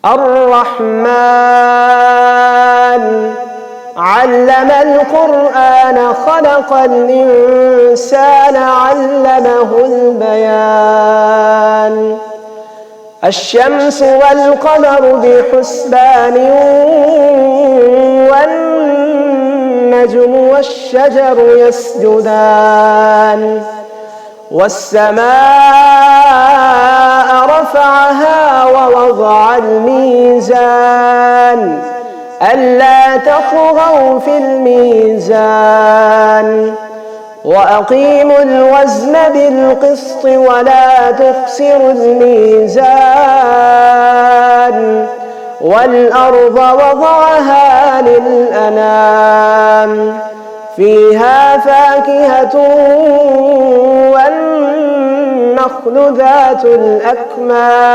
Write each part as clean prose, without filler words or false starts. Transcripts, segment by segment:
الرحمن علم القرآن خلق الإنسان علمه البيان الشمس والقمر بحسبان والنجم والشجر يسجدان والسماء رفعها ووضع الميزان ألا تطغوا في الميزان وأقيموا الوزن بالقسط ولا تخسروا الميزان والأرض وضعها للأنام فيها فاكهة والنخل ذات الأكمام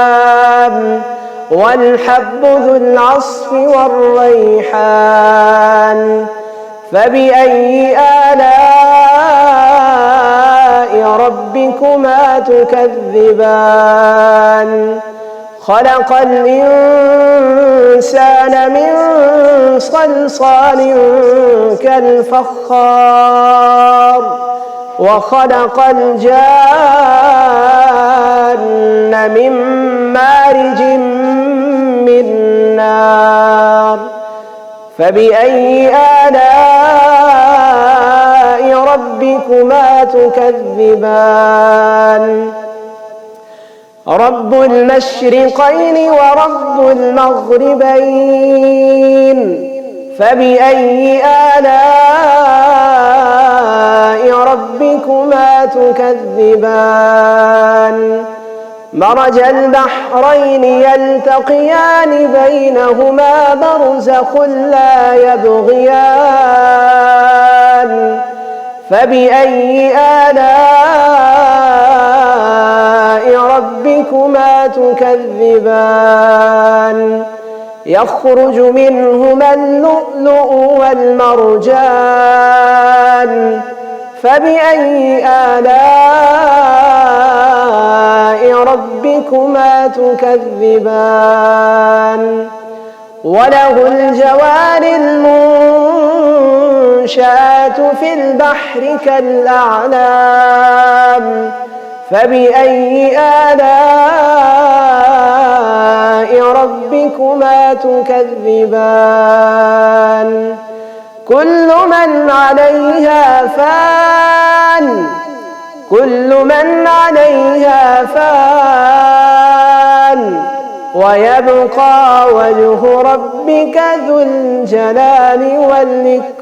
والحب ذو العصف والريحان فبأي آلاء ربكما تكذبان خلق الإنسان من صلصال كالفخار وخلق الجان من مارج من نار فبأي آلاء ربكما تكذبان رب المشرقين ورب المغربين فبأي آلاء ربكما تكذبان مرج البحرين يلتقيان بينهما برزخ لا يبغيان فبأي آلاء ربكما تكذبان يخرج منهما اللؤلؤ والمرجان فبأي آلاء ربكما تكذبان وله الجوار المنشآت في البحر كالأعلام فبأي آلاء ربكما تكذبان كل من عليها فان ويبقى وجه ربك ذو الجلال والإكرام.